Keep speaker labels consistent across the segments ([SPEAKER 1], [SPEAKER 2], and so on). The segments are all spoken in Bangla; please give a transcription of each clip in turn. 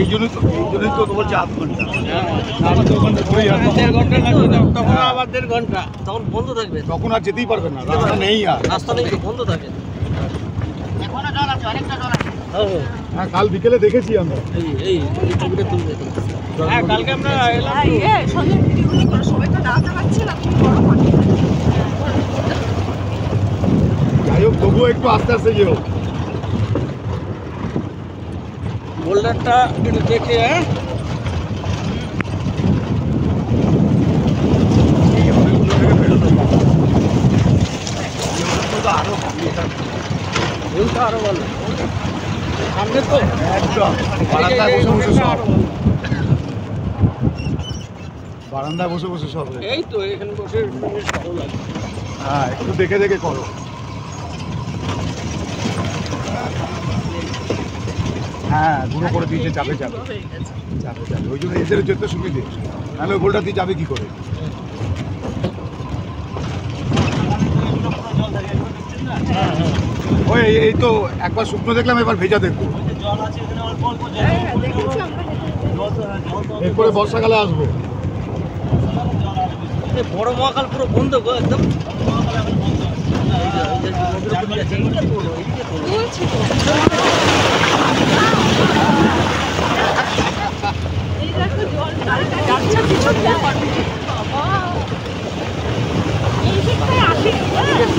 [SPEAKER 1] এই জন্যই তো বলছি আধ ঘন্টা।
[SPEAKER 2] তখন আবার 1.5 ঘন্টা তখন বন্ধ থাকবে,
[SPEAKER 1] তখন আর যেতেই পারবেন না, রাস্তা নেই আর।
[SPEAKER 2] রাস্তা নেই তো, বন্ধ থাকে।
[SPEAKER 1] হ্যাঁ, কাল বিকেলে দেখেছি আমরা।
[SPEAKER 2] এই ছবিটা তুলবে। হ্যাঁ, কালকে আমরা এলাম।
[SPEAKER 1] যাই হোক, তবুও একটু আস্তে আস্তে যেও।
[SPEAKER 2] বোল্ডারটা একটু দেখে। আরো ভালো সামনে তো
[SPEAKER 1] একদম বারান্দায় বসে বসে সব, বারান্দায় বসে বসে সব।
[SPEAKER 2] এই তো এখানে বসে বেশ ভালো লাগে।
[SPEAKER 1] হ্যাঁ, একটু দেখে দেখে করো। হ্যাঁ, গুঁড়ো করে দিয়েছে, যাবে যাবে যাবে যাবে, ওই জন্য এদের যেতে সুবিধে, নাহলে ওই গোলটা দিয়ে যাবে কি করে। ওই এই তো একবার শুকনো দেখলাম, এবার ভেজা দেখবো। এরপরে বর্ষাকালে আসবো।
[SPEAKER 2] বড় মহাকাল পুরো বন্ধ গো একদম।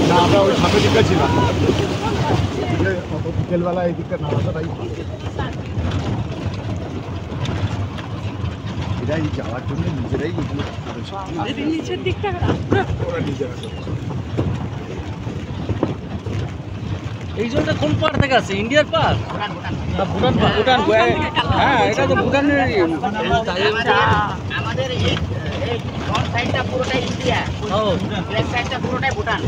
[SPEAKER 1] না, আমরা ওই সামনের দিকটা ছিলাম, বিকেলবেলা এই দিকটা নামাটাই এরাই যাওয়ার জন্য নিজেরাই
[SPEAKER 3] নিচের দিকটা
[SPEAKER 1] ওরা নিজেরা।
[SPEAKER 2] এই জন্য কোন পার থেকে আছে? ইন্ডিয়ার পার না ভুটান পার? ভুটান। হ্যাঁ, এটা তো ভুটানের।
[SPEAKER 4] আমাদের এই ফ্রন্ট সাইডটা পুরোটাই ইন্ডিয়া,
[SPEAKER 2] ও
[SPEAKER 4] ব্যাক সাইডটা পুরোটাই ভুটান।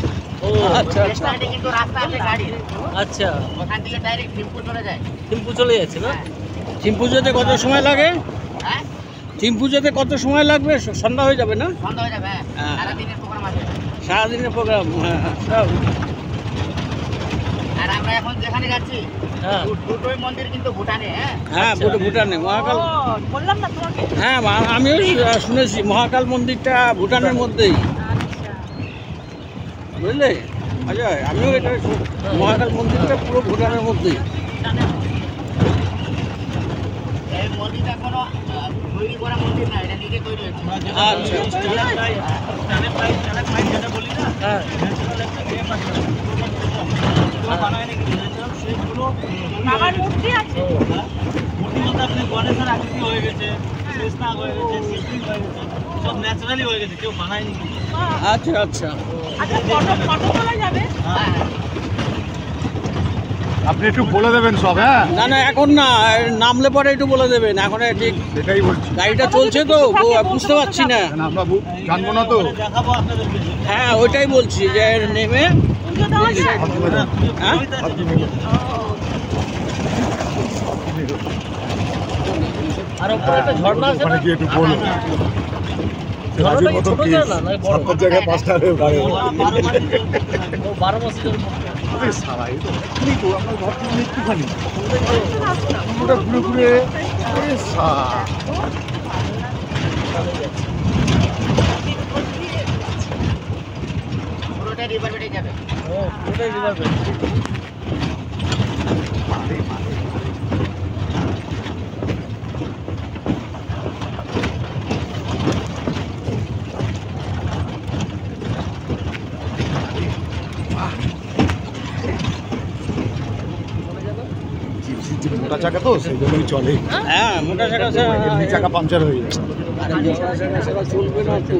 [SPEAKER 2] ও আচ্ছা
[SPEAKER 4] ব্যাক
[SPEAKER 2] আচ্ছা
[SPEAKER 4] সাইডে কিন্তু রাস্তা আছে গাড়ির,
[SPEAKER 2] আচ্ছা।
[SPEAKER 4] ওখান থেকে ডাইরেক্ট থিম্পু চলে যায়।
[SPEAKER 2] থিম্পু চলে যাচ্ছে না? থিম্পু যেতে কত সময় লাগে?
[SPEAKER 4] হ্যাঁ,
[SPEAKER 2] থিম্পু যেতে কত সময় লাগবে? সন্ধ্যা হয়ে যাবে না?
[SPEAKER 4] বন্ধ হয়ে যাবে।
[SPEAKER 2] হ্যাঁ।
[SPEAKER 4] সারাদিনের প্রোগ্রাম আছে।
[SPEAKER 2] সারাদিনের প্রোগ্রাম। হ্যাঁ সব।
[SPEAKER 4] আর আমরা এখন যেখানে যাচ্ছি
[SPEAKER 2] হ্যাঁ
[SPEAKER 4] দুটোই মন্দির কিন্তু ভুটানে। হ্যাঁ,
[SPEAKER 2] হ্যাঁ, ভুটানে মহাকাল।
[SPEAKER 3] বললাম না তোমাকে।
[SPEAKER 2] হ্যাঁ, আমিও শুনেছি মহাকাল মন্দিরটা ভুটানের মধ্যেই, বুঝলে অজয়? আমিও এটা মহাকাল মন্দিরটা পুরো ভুটানের মধ্যেই।
[SPEAKER 4] এই মন্দিরটা কোনো তৈরি করা মন্দির না, এটা নিজে তৈরি হয়েছে।
[SPEAKER 2] হ্যাঁ
[SPEAKER 3] বাবার মূর্তি আছে।
[SPEAKER 5] গণেশের আকৃতি হয়ে গেছে, শেষনাগ হয়ে গেছে, শিবলিঙ্গ হয়ে গেছে, সব ন্যাচারালি হয়ে গেছে, কেউ বানায়নি।
[SPEAKER 2] আচ্ছা আচ্ছা।
[SPEAKER 3] আচ্ছা, ফটো তোলা যাবে?
[SPEAKER 1] আপনি একটু বলে দেবেন সব। হ্যাঁ,
[SPEAKER 2] না না, এখন না, নামলে পরে একটু বলে দেবেন। এখন ঠিক
[SPEAKER 1] সেটাই বলছি,
[SPEAKER 2] গাড়িটা চলছে তো, বুঝতে পারছি না।
[SPEAKER 1] আমরা জানবো না তো।
[SPEAKER 5] দেখাবো আপনাদেরকে।
[SPEAKER 2] হ্যাঁ, ওইটাই বলছি যে নেমে।
[SPEAKER 3] পুজো দেওয়া যায়?
[SPEAKER 2] হ্যাঁ, আর ওপরে একটা ঝর্ণা আছে না?
[SPEAKER 1] ওখানে গিয়ে একটু বলো।
[SPEAKER 2] ঝর্ণাটা কি ছোট ঝর্ণা না বড়?
[SPEAKER 1] সাতটার জায়গায় 5টা হয়ে বাড়ে।
[SPEAKER 2] ও 12 মাসের জন্য।
[SPEAKER 1] সারা এই তো এক্ষুনি তো আমরা ভাবছিলাম একটুখানি পুরোটা ঘুরে ঘুরে
[SPEAKER 4] পুরোটাই রিভার বেডে যাবে।
[SPEAKER 2] ও পুরোটাই রিভার বেড।
[SPEAKER 1] মোটা চাকা তো সেই জন্যই চলে।
[SPEAKER 2] হ্যাঁ, মোটা চাকা
[SPEAKER 1] এমনি চাকা পাংচার হয়ে যায়।
[SPEAKER 2] আরে মোটা চাকা চলবে না তো।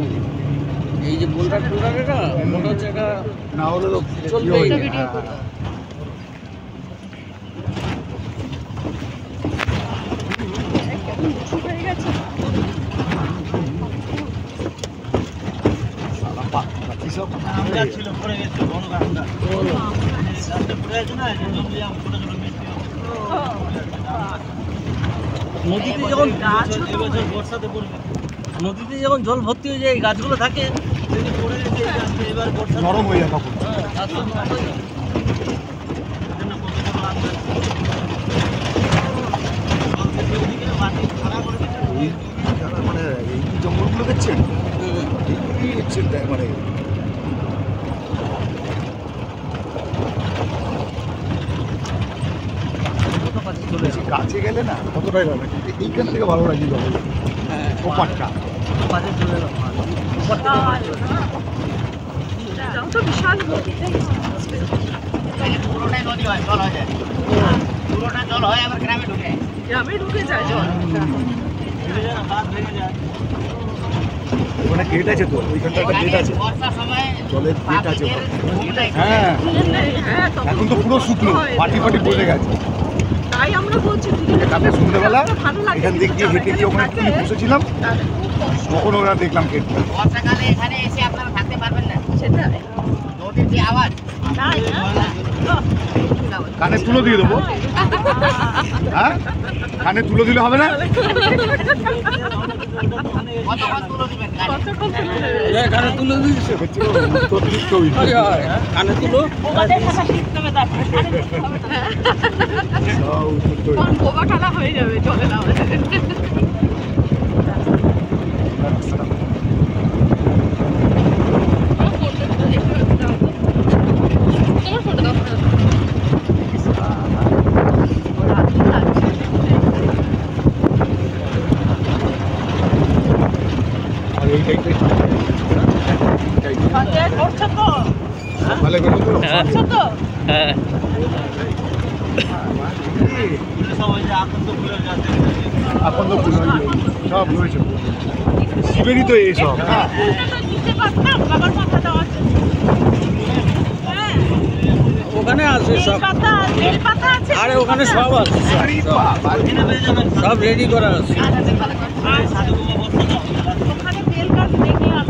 [SPEAKER 2] এই যে বোল্ডার না, মোটা চাকা
[SPEAKER 1] না হলে তো
[SPEAKER 2] চলবে।
[SPEAKER 3] হয়ে গেছে।
[SPEAKER 5] আমরা ছিল পড়ে গেছে, বড় গাছটা রাস্তা পড়ে আছে না, জঙ্গল দিয়ে ছোট ছোট মিষ্টি।
[SPEAKER 2] নদীতে যখন
[SPEAKER 5] এবছর বর্ষাতে পড়বে।
[SPEAKER 2] নদীতে যখন জল ভর্তি হয়ে যায়, এই গাছগুলো থাকে
[SPEAKER 5] যদি পড়ে গেছে এই গাছটা, এবার বর্ষা
[SPEAKER 1] নরম হয়ে যায় তখন।
[SPEAKER 2] গাছ তো নষ্ট হয়ে যায়।
[SPEAKER 5] জন্য কত বড় আম গাছ।
[SPEAKER 1] মানে কাছে গেলে না কতটাই লাগে কিন্তু এইখান থেকে ভালো লাগে ওপারটা
[SPEAKER 3] এটাও তো বিশাল নদী, তাই না?
[SPEAKER 4] পুরোটাই নদী হয়, জল হয়ে যায়। পুরোটা জল হয় আবার গ্রামে ঢুকে।
[SPEAKER 3] গ্রামে ঢুকে যায় জল।
[SPEAKER 1] ওখানে গেট আছে তো ওইখানটা একটা গেট আছে
[SPEAKER 4] বর্ষার সময়
[SPEAKER 1] জলের গেট আছে
[SPEAKER 4] ঘুমটা একটু
[SPEAKER 1] হ্যাঁ
[SPEAKER 3] হ্যাঁ, তখন
[SPEAKER 1] এখন তো পুরো শুকনো মাটি ফাটি পড়ে গেছে
[SPEAKER 3] তাই আমরা বলছি
[SPEAKER 1] কালকে সন্ধ্যেবেলা
[SPEAKER 3] ভালো লাগে
[SPEAKER 1] এখান থেকে গিয়ে হেঁটে গিয়ে ওখানে একটু বসেছিলাম
[SPEAKER 3] তাহলে খুব কষ্ট।
[SPEAKER 1] তখন ওরা দেখলাম গেটটা
[SPEAKER 4] বর্ষাকালে এখানে এসে আপনারা থাকতে পারবেন না।
[SPEAKER 3] সেটাই।
[SPEAKER 4] নদীর যে আওয়াজ,
[SPEAKER 3] তাই না?
[SPEAKER 1] কানে তুলো দিয়ে দেবো হ্যাঁ কানে তুলো দিলে হবে না
[SPEAKER 4] কতক্ষণ তুলো দিবেন গাড়ি?
[SPEAKER 3] কতক্ষণ তুলে
[SPEAKER 2] এখানে তুলে দিয়েছে কানে তুলো
[SPEAKER 3] ওদের খাতা শিখতে হবে তারপরে। তখন বোবা খেলা হয়ে যাবে চলে না
[SPEAKER 1] আর এই টাইপের
[SPEAKER 3] করছো তো
[SPEAKER 1] ভালো করে তো
[SPEAKER 3] করছো তো
[SPEAKER 2] হ্যাঁ
[SPEAKER 5] সব ওই যে আকন্দ ফুলের গাছ
[SPEAKER 1] এখন তো সব রয়েছে শিবেরই তো এইসব হ্যাঁ
[SPEAKER 3] দিতে পারতাম বাবার মাথা দেওয়ার জন্য। হ্যাঁ,
[SPEAKER 2] ওখানে আছে সব
[SPEAKER 3] পাতা বেল পাতা আছে।
[SPEAKER 2] আরে ওখানে সব আছে
[SPEAKER 1] আরে বাবা,
[SPEAKER 2] সব রেডি করা আছে
[SPEAKER 3] ওখানে বেল গাছ দেখলাম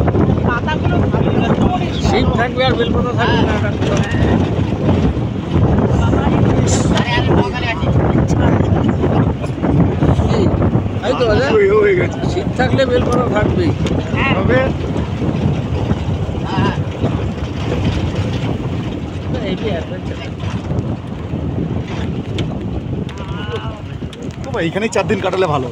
[SPEAKER 3] পাতাগুলো ভালো করে
[SPEAKER 2] শীত থাকবে আর বেলপাতা থাকবে না
[SPEAKER 4] আরে আমি সকালে আছি।
[SPEAKER 2] এই তো বাজে
[SPEAKER 1] হয়ে গেছে
[SPEAKER 2] শীত থাকলে বেলপাতা থাকবেই
[SPEAKER 1] তবে
[SPEAKER 4] হ্যাঁ,
[SPEAKER 1] এইখানেই 4 দিন কাটালে ভালো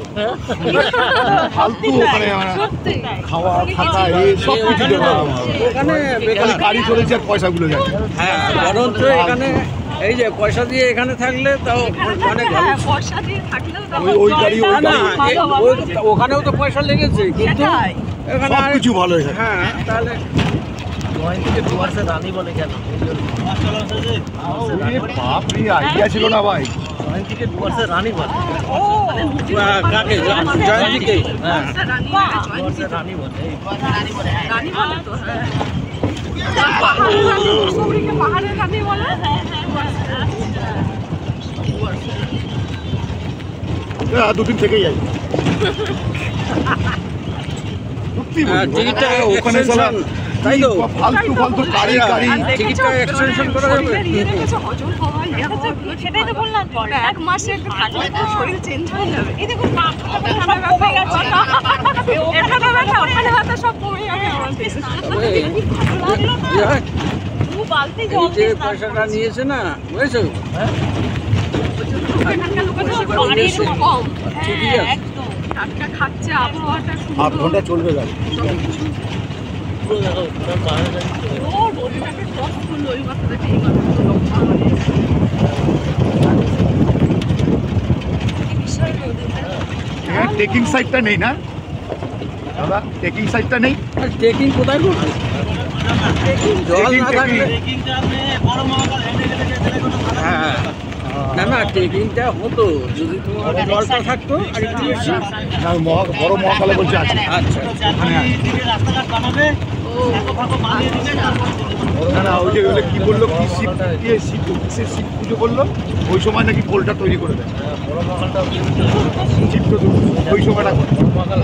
[SPEAKER 1] ফালতু ওখানে
[SPEAKER 3] সত্যি
[SPEAKER 1] খাওয়া থাকা এই সব কিছু দেওয়া
[SPEAKER 2] ওখানে
[SPEAKER 1] খালি গাড়ি চলেছে আর পয়সাগুলো যাচ্ছে
[SPEAKER 2] হ্যাঁ বরঞ্চ এখানে এই যে পয়সা দিয়ে এখানে থাকলে তাও অনেক ভালো
[SPEAKER 3] বর্ষা দিয়ে থাকলেও
[SPEAKER 1] ওই গাড়ি ওই
[SPEAKER 2] না
[SPEAKER 1] গাড়ি
[SPEAKER 2] ওখানেও তো পয়সা লেগেছে কিন্তু
[SPEAKER 3] সেটাই।
[SPEAKER 2] এখানে
[SPEAKER 1] সব
[SPEAKER 2] আর-
[SPEAKER 1] কিছু ভালো হয়েছে
[SPEAKER 2] হ্যাঁ তাহলে
[SPEAKER 1] বাপরে আইডিয়া ছিল না ভাই
[SPEAKER 3] ও
[SPEAKER 2] কাকে জয়ন্তীকে হ্যাঁ
[SPEAKER 3] রানী
[SPEAKER 4] রানী বলে, হ্যাঁ।
[SPEAKER 3] রানী বলে তো হ্যাঁ পাহাড়ের রানী সৌরিকে পাহাড়ের রানী বলে
[SPEAKER 1] হ্যাঁ 2 দিন থেকেই যাই সত্যি
[SPEAKER 2] হ্যাঁ,
[SPEAKER 1] বলছি,
[SPEAKER 2] টিকিটটা
[SPEAKER 1] ওখানে
[SPEAKER 2] extension, তাই তো
[SPEAKER 1] ফালতু ফালতু গাড়ি গাড়ি
[SPEAKER 2] টিকিটটা extension করা যাবে?
[SPEAKER 3] হজম হওয়া সেটাই তো বললাম এক মাসে একটু থাকলে তো শরীর চেঞ্জ হয়ে যাবে এই দেখুন কমে গেছে এখানে ব্যথা ওখানে ব্যথা সব কমে যাবে আমাদের
[SPEAKER 2] যাক,
[SPEAKER 3] দু বালতি
[SPEAKER 2] এই
[SPEAKER 3] জল
[SPEAKER 2] যে পয়সাটা নিয়েছে না বুঝেছো
[SPEAKER 3] এখানকার লোকের বাড়ির কম
[SPEAKER 2] ঠিকই আছে।
[SPEAKER 3] একদম টাটকা খাচ্ছে আবহাওয়াটা
[SPEAKER 1] 8 ঘন্টা চলবে গাড়ি
[SPEAKER 3] ও রোডটাকে ক্রস করলো ওই মাথা থেকে এই মাথা লম্বা মানে বিশাল রোদ
[SPEAKER 1] হ্যাঁ টেকিং সাইডটা নেই না দাদা টেকিং সাইডটা নেই
[SPEAKER 2] আর ট্রেকিং কোথায় করবে জল না থাকলে
[SPEAKER 5] ট্রেকিংটা আপনি বড় মহাকাল হেঁটে গেলে যেতে কোনো ভালো
[SPEAKER 2] হ্যাঁ না না ট্রেকিংটা হতো যদি তোমার জলটা থাকতো আর একটু বেশি
[SPEAKER 1] না বড় মহাকালে বলছে আছে
[SPEAKER 2] আচ্ছা
[SPEAKER 5] চারিদিকে রাস্তাঘাট বানাবে ফাঁকো ফাঁকো বানিয়ে দিবে তারপর
[SPEAKER 1] না না ওই যে ওগুলো কি বললো কি শিব দিয়ে শিব কিসের শিব পুজো করলো ওই সময় নাকি পোলটা তৈরি করে দেয় শিব তো ওই সময়টা করে।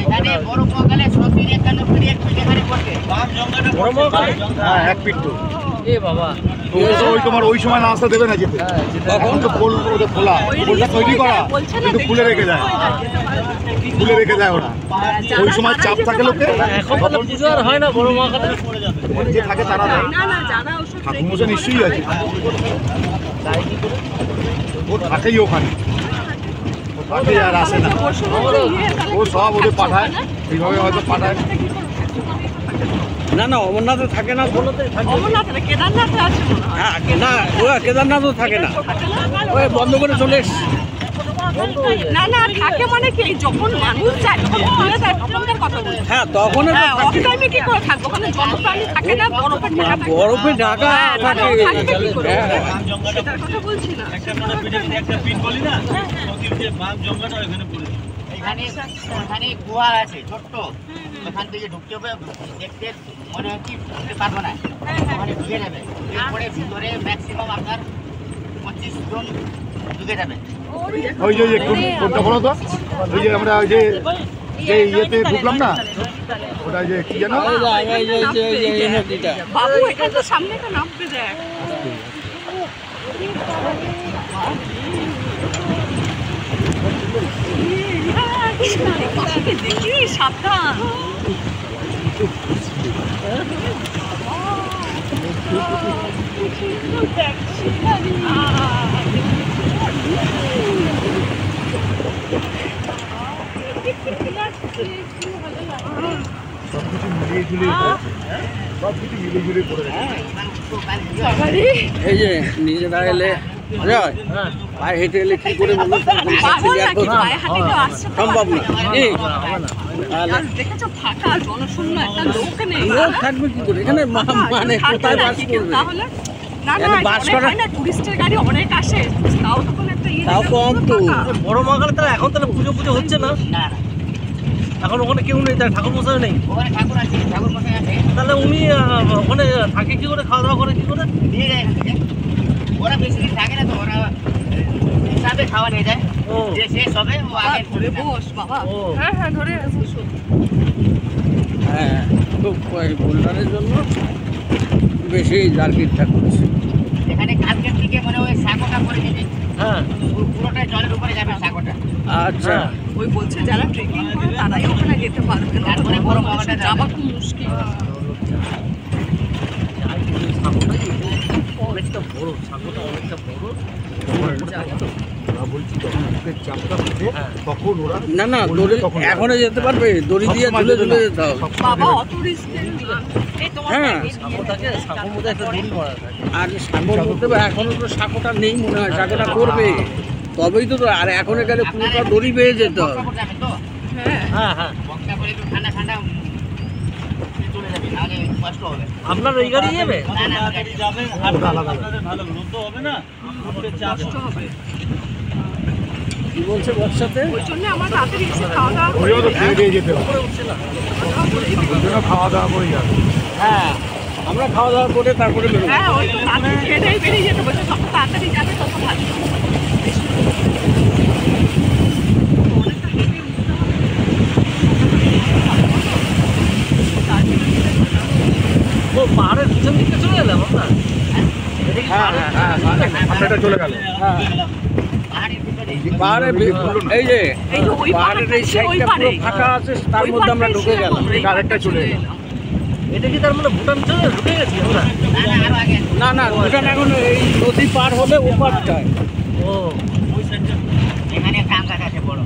[SPEAKER 4] এখানে বড় মহাকালে 191 ফিট এক ফিট এখানে পড়বে।
[SPEAKER 5] বাঘ জঙ্গলটা বড় মহাকাল
[SPEAKER 1] হ্যাঁ 1 ফিট তো
[SPEAKER 2] এ বাবা
[SPEAKER 1] ওই তোমার ওই সময় রাস্তা দেবে না যেতে এখন তো পোল ওদের খোলা পোলটা তৈরি করা কিন্তু খুলে রেখে দেয় খুলে রেখে দেয় ওরা ওই সময় চাপ থাকে লোকে
[SPEAKER 2] এখন তো পুজো আর হয় না বড় মহাকালে
[SPEAKER 5] পড়ে যাবে
[SPEAKER 1] যে থাকে তারা দেয়
[SPEAKER 3] না না যারা ওসব
[SPEAKER 1] ঠাকুরমশাই নিশ্চয়ই আছে ও থাকেই ওখানে ও থাকে আর আসে না ও সব ওদের পাঠায় এইভাবে হয়তো পাঠায়
[SPEAKER 2] না না অমরনাথে থাকে না বলতে থাকে
[SPEAKER 3] অমরনাথে না, কেদারনাথে আছে মনে হয়।
[SPEAKER 2] হ্যাঁ না ও কেদারনাথও থাকে না ওই বন্ধ করে চলে এসছে
[SPEAKER 3] না না থাকে মানে কি যখন মানুষ যায় তখন খুলে দেয় তখনকার কথা বলছি।
[SPEAKER 2] হ্যাঁ তখন
[SPEAKER 3] হ্যাঁ অফ টাইমে কি করে থাকবো ওখানে জনপ্রাণী থাকে না বরফে ঢাকা থাকে
[SPEAKER 2] বরফে ঢাকা
[SPEAKER 3] হ্যাঁ,
[SPEAKER 2] থাকে
[SPEAKER 3] থাকবে কি করে?
[SPEAKER 2] হ্যাঁ।
[SPEAKER 5] বাম জঙ্গলটা
[SPEAKER 3] সেটার কথা বলছি না
[SPEAKER 5] একটা মানে পিঠে একটা পিন বলি না নদীর যে বাম জঙ্গলটা ওখানে পড়ে
[SPEAKER 4] এখানে ওখানে গুহা আছে ছোট্ট, ওখান থেকে ঢুকতে হবে, দেখতে মনে হচ্ছে ঢুকতে পারবো না, ওখানে ঢুকে যাবে, এরপরে ভিতরে ম্যাক্সিমাম আপনার 25 জন ঢুকে যাবে।
[SPEAKER 1] ওই যে কোনটা বলো তো, ওই যে আমরা ওই যে ইয়েতে ঢুকলাম না, ওটা যে কি জানো,
[SPEAKER 2] এই নদীটা
[SPEAKER 3] বাবু এখানে তো সামনে তো নামবে দেখ দেখি সাবধান
[SPEAKER 1] সবকিছু মিলিয়ে ঝুলিয়ে সবকিছু মিলিয়ে ঝুলিয়ে পড়ে গেছে।
[SPEAKER 2] এই যে নিজেরা এলে পায়ে হেঁটে এলে কি করে বলুন সম্ভব না
[SPEAKER 3] দেখেছো ফাঁকা জনশূন্য একটা লোক নেই
[SPEAKER 2] লোক থাকবে কি করে এখানে মানে কোথায় বাস করবে
[SPEAKER 3] তাহলে না না
[SPEAKER 2] এখানে বাস করা-
[SPEAKER 3] না টুরিস্টের গাড়ি অনেক আসে তাও তো কোনো একটা
[SPEAKER 2] তাও কম তো।
[SPEAKER 5] বড় মাগালে তাহলে এখন তাহলে পুজো পুজো হচ্ছে না
[SPEAKER 4] না না,
[SPEAKER 5] এখন ওখানে কেউ নেই তার ঠাকুর মশাই নেই
[SPEAKER 4] ওখানে ঠাকুর আছে, ঠাকুর মশাই আছে,
[SPEAKER 5] তাহলে উনি ওখানে থাকে কি করে খাওয়া দাওয়া করে কি করে
[SPEAKER 4] নিয়ে যায় এখান থেকে। ওরা বেশি দিন থাকে না তো, ওরা হিসাবে খাওয়া নিয়ে যায়,
[SPEAKER 5] ও।
[SPEAKER 4] যে শেষ হবে ও আগে
[SPEAKER 3] ধরে বস বাবা
[SPEAKER 5] ও।
[SPEAKER 3] হ্যাঁ হ্যাঁ ধরে বসো
[SPEAKER 2] হ্যাঁ খুব বোল্ডারের জন্য বেশি জার্কিটটা করছে
[SPEAKER 4] এখানে কালকের দিকে মানে ওই সাঁকোটা করে দিবে,
[SPEAKER 5] হ্যাঁ
[SPEAKER 4] পুরোটাই জলের উপরে যাবে সাঁকোটা।
[SPEAKER 2] আচ্ছা
[SPEAKER 5] হ্যাঁ।
[SPEAKER 3] ওই বলছে যারা ট্রেকিং করে তারাই ওখানে যেতে পারবে না
[SPEAKER 4] তারপরে বড় বাবাটা
[SPEAKER 3] যাওয়া খুব মুশকিল
[SPEAKER 5] অনেকটা বড় সাঁকোটা অনেকটা বড়
[SPEAKER 1] ওরা বলছি যখন বুকের চাপটা থাকে তখন ওরা
[SPEAKER 2] না না
[SPEAKER 1] বলবে
[SPEAKER 2] দড়ি
[SPEAKER 1] তখন
[SPEAKER 2] এখনো যেতে পারবে দড়ি দিয়ে
[SPEAKER 1] সবসময়
[SPEAKER 2] ঝুলে
[SPEAKER 1] যেতে
[SPEAKER 2] ঝুলে
[SPEAKER 1] না।
[SPEAKER 2] যেতে হবে
[SPEAKER 3] বাবা অত রিস্ক এই তোমার
[SPEAKER 2] হ্যাঁ।
[SPEAKER 5] সাঁকো থাকে সাঁকোর মধ্যে একটা দড়ি মারা থাকে
[SPEAKER 2] আর সাঁকোর মধ্যে এখনো তো সাঁকোটা নেই মনে হয় সাঁকোটা করবে তবেই তো আর এখন গেলে পুরোটা দড়ি বেয়ে যেতে হবে
[SPEAKER 4] বক্সা যাবে তো,
[SPEAKER 3] হ্যাঁ
[SPEAKER 5] হ্যাঁ হ্যাঁ
[SPEAKER 4] বক্সা করে একটু ঠান্ডা ঠান্ডা চলে যাবে, নাহলে কষ্ট হবে।
[SPEAKER 5] আপনার ওই গাড়ি যাবে
[SPEAKER 4] না না গাড়ি
[SPEAKER 5] যাবেন
[SPEAKER 1] ওটা আলাদা
[SPEAKER 5] ভালো রোদ হবে না
[SPEAKER 3] কষ্ট হবে
[SPEAKER 2] কি বলছে বর্ষাতে
[SPEAKER 3] ওই জন্য আমার রাতের এসে খাওয়া দাওয়া করে
[SPEAKER 1] ওইও তো খেয়ে দিয়ে যেতে হবে, ওই জন্য খাওয়া দাওয়া করে যাবে।
[SPEAKER 2] হ্যাঁ আমরা খাওয়া দাওয়া করে তারপরে বেরোবো
[SPEAKER 3] হ্যাঁ ওই তো রাতে খেয়ে বেরিয়ে যেতে বলছে যত তাড়াতাড়ি যাবে তত ভালো
[SPEAKER 5] ও পাহাড়ের পিছন দিকে চলে এলাম আমরা
[SPEAKER 1] হ্যাঁ হ্যাঁ হ্যাঁ সামনেটা চলে গেল।
[SPEAKER 2] হ্যাঁ
[SPEAKER 4] পাহাড়ের ভিতরে
[SPEAKER 2] পাহাড়ে এই যে
[SPEAKER 3] এই যে ওই
[SPEAKER 2] পাহাড়ের এই
[SPEAKER 3] পাহাড়টা
[SPEAKER 2] সাইডটা
[SPEAKER 3] ওই
[SPEAKER 2] পুরো
[SPEAKER 3] পারে।
[SPEAKER 2] ফাঁকা আছে তার
[SPEAKER 3] ওই
[SPEAKER 2] মধ্যে আমরা
[SPEAKER 3] পাড়টাই
[SPEAKER 2] ঢুকে
[SPEAKER 3] ছিলাম
[SPEAKER 2] গেলাম
[SPEAKER 3] আমরা, এই
[SPEAKER 1] আরেকটা চলে এলো।
[SPEAKER 3] এলাম।
[SPEAKER 5] এটা কি তার মানে ভুটান চলে ঢুকে গেছি আমরা
[SPEAKER 4] না না আরো আগে
[SPEAKER 2] না না ভুটান এখন এই নদী পার হলে ও পারটায়
[SPEAKER 5] ও ওই সাইডটা
[SPEAKER 4] এখানে একটা আম গাছ আছে বড়,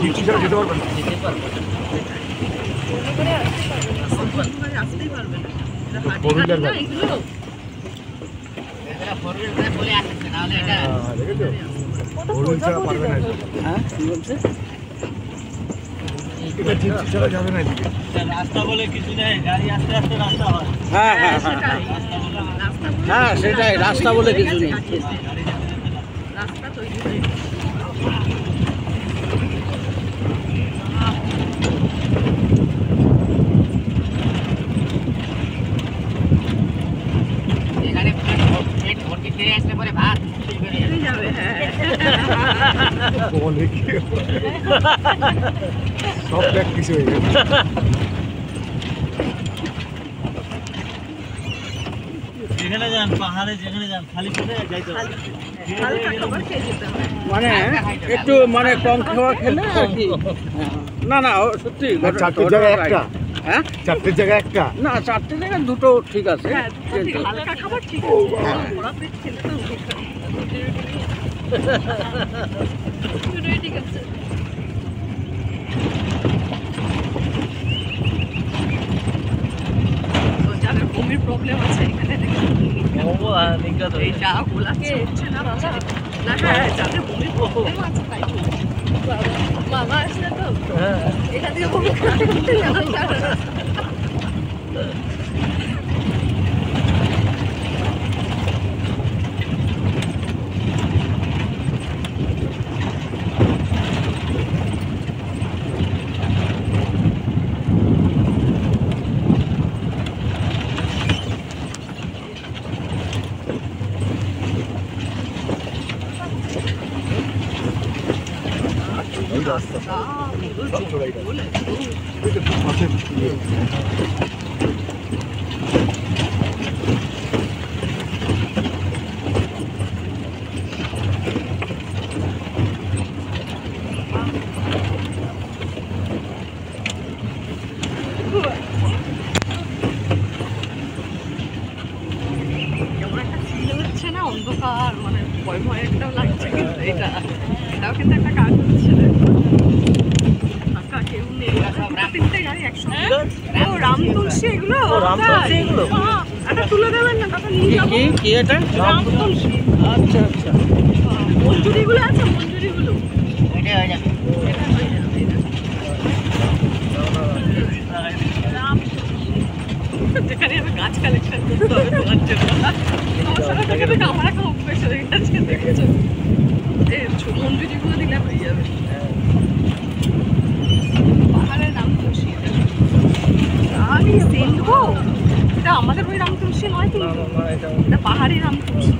[SPEAKER 1] জিপসি ছাড়া যেতে পারবে না।
[SPEAKER 3] আসতেই পারবে না এটা হাঁটি
[SPEAKER 1] Four wheeler
[SPEAKER 3] হাঁটি না
[SPEAKER 1] গাড়ি।
[SPEAKER 3] এগুলো
[SPEAKER 4] এটা ফোর হুইল করে বলে আসছে, নাহলে এটা
[SPEAKER 1] হ্যাঁ, দেখেছো? four wheel ছাড়া পারবে না এটা।
[SPEAKER 2] হ্যাঁ কি বলছে
[SPEAKER 1] এটা জিপসি ছাড়া যাবে না এদিকে।
[SPEAKER 5] রাস্তা বলে কিছু নেই গাড়ি আস্তে আস্তে রাস্তা হয়
[SPEAKER 2] হ্যাঁ হ্যাঁ হ্যাঁ
[SPEAKER 3] সেটাই রাস্তা
[SPEAKER 2] হ্যাঁ সেটাই রাস্তা বলে কিছু নেই
[SPEAKER 3] রাস্তা তৈরি হয়ে
[SPEAKER 4] এখানে পেট ভর্তি খেয়ে আসলে পরে ভাত মুশকিল বেরিয়ে যাবে।
[SPEAKER 3] বেরিয়ে যাবে হ্যাঁ
[SPEAKER 1] বলে কি সব প্র্যাকটিস হয়ে গেছে।
[SPEAKER 5] যেখানে যান পাহাড়ে যেখানে যান খালি পেটে যাইতে হবে।
[SPEAKER 3] হালকা খাবার খেয়ে যেতে হবে।
[SPEAKER 2] মানে একটু মানে কম খাওয়া খেলে আর কি। না না সত্যি
[SPEAKER 1] চারটের জায়গায় একটা
[SPEAKER 2] হ্যাঁ
[SPEAKER 1] চারটের জায়গায় একটা
[SPEAKER 2] না 4টে জায়গায় 2টো ঠিক আছে।
[SPEAKER 3] হ্যাঁ, দুটো ঠিক, হালকা খাবার ঠিক আছে। ওরা পেট খেলে তো দুটোই ঠিক আছে। তো যাদের বমির প্রবলেম আছে এখানে দেখুন এই যা গোলাচ্ছে হচ্ছে না বাবা। না হ্যাঁ, যাদের বমির প্রবলেম আছে তাই বলছি। বাবা, মামা আসলে তো এখান থেকে বমি করতে করতে যাওয়া যাবে না। কেমন একটা feel হচ্ছে না, অন্ধকার, মানে ভয় ভয় একটাও লাগছে, কিন্তু এটাও কিন্তু একটা কাজ হচ্ছে। ফাঁকা কেউ নেই, দুটো তিনটে গাড়ি একসঙ্গে। ও রাম তুলসী এগুলো, তাই? হ্যাঁ, একটা তুলে দেবেন না, তারপর নিয়ে যাবো।
[SPEAKER 2] কি এটা?
[SPEAKER 3] রাম তুলসী।
[SPEAKER 2] আচ্ছা আচ্ছা।
[SPEAKER 3] মঞ্জুরিগুলো আছে, মঞ্জুরিগুলো।
[SPEAKER 4] ওইটাই হয়ে যাবে।
[SPEAKER 3] এটা হয়ে যাবে, এটা। রাম তুলসী। যেখানে আমি গাছ কালেকশন করতে হবে তোমার জন্য। তোমার সাথে থেকে থেকে আমার একটা অভ্যেস হয়ে গেছে, দেখেছো? মঞ্জুরিগুলো দিলে হয়ে যাবে। পাহাড়ের রাম তুলসী এটা। আমি সেন্ট গো, এটা আমাদের ওই রাম তুলসী নয় কিন্তু, এটা পাহাড়ি রাম তুলসী।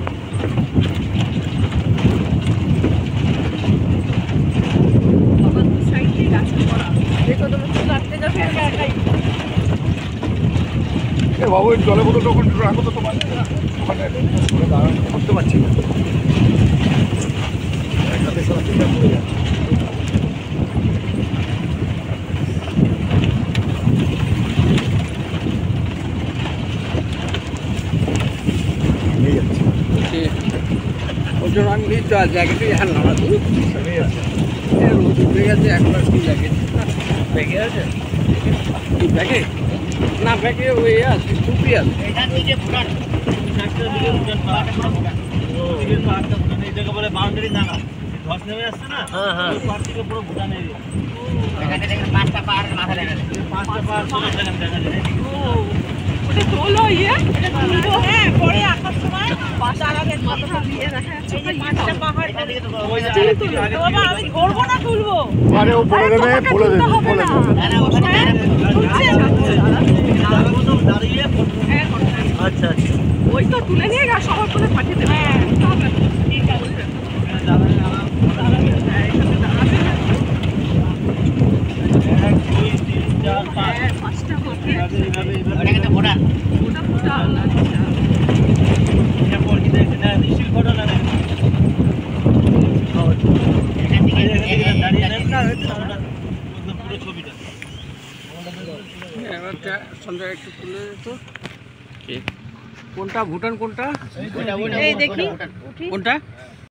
[SPEAKER 3] বাবা দু সাইড দিয়ে গাছ করা, দেখো তুমি তো কাটতে যাবে একা একাই।
[SPEAKER 1] এ বাবু এই জলের বোতলটা ওখানে রাখো তো তোমার ওখানে করতে পারছি না একসাথে সব ঠিক পড়ে যাচ্ছে নিয়ে যাচ্ছে
[SPEAKER 2] ওই জন্য আমি এই জ্যাকেটই জানলাম না তুই
[SPEAKER 1] নিয়ে যাচ্ছে
[SPEAKER 2] রোদ উঠে গেছে একবার কি জ্যাকেট ব্যাগে আছে কি ব্যাগে না ব্যাগে ওই আছে টুপি আছে
[SPEAKER 4] এখান থেকে ভুটান,
[SPEAKER 5] চারটার দিকে ভুটান পাহাড়টা পুরো ভুটান। ওদিকের পাহাড়টা ভুটান, এই জায়গা বলে বাউন্ডারি নালা। ধস নেমে আসছে না? ওই পাহাড় থেকে পুরো ভুটান এরিয়া।
[SPEAKER 4] এখানে দেখেন 5টা পাহাড়ের মাথা দেখা যাচ্ছে।
[SPEAKER 5] 5টা পাহাড় সমান জায়গা দেখা যায়।
[SPEAKER 3] ওটা তোলো ইয়ে, এটা তুলবো। হ্যাঁ, পরে আসার সময় বাসার মাথাটা দিয়ে দেখা যাচ্ছে ওটা পাঁচটা পাহাড়।
[SPEAKER 4] এখান থেকে তো
[SPEAKER 5] ওই যে
[SPEAKER 3] তুলে তুলো। বাবা আমি ধরবো না তুলবো।
[SPEAKER 1] আরে ও বলে দেবে বলে দেবে বলে দেবে
[SPEAKER 4] না, না, ওখানে
[SPEAKER 3] হ্যাঁ, তুলছে।
[SPEAKER 5] দাঁড়িয়ে
[SPEAKER 3] হ্যাঁ,
[SPEAKER 5] আচ্ছা আচ্ছা
[SPEAKER 3] ওই তো তুলে নিয়ে গা সবার করে পাঠিয়ে দেবে। হ্যাঁ, হবে না। ঠিক আছে। দাঁড়াবে। হ্যাঁ, এখানে দাঁড়াবে।
[SPEAKER 5] 1 2 3 4 5
[SPEAKER 3] হ্যাঁ, পাঁচটা মাঠে আছে।
[SPEAKER 5] এইভাবে
[SPEAKER 4] ওটা কিন্তু ভুটান।
[SPEAKER 3] ওটা ভুটান, আচ্ছা।
[SPEAKER 5] এরপর কি দেখেন না নিশ্চিল ঘটনা না
[SPEAKER 4] এখান থেকে
[SPEAKER 5] দাঁড়িয়ে নেন না হচ্ছে না পুরো ছবিটা
[SPEAKER 2] এবারটা সন্ধ্যা একটু তুলে দিত কোনটা ভুটান কোনটা
[SPEAKER 4] ওটা
[SPEAKER 3] এই দেখি
[SPEAKER 4] ভুটান।
[SPEAKER 2] কোনটা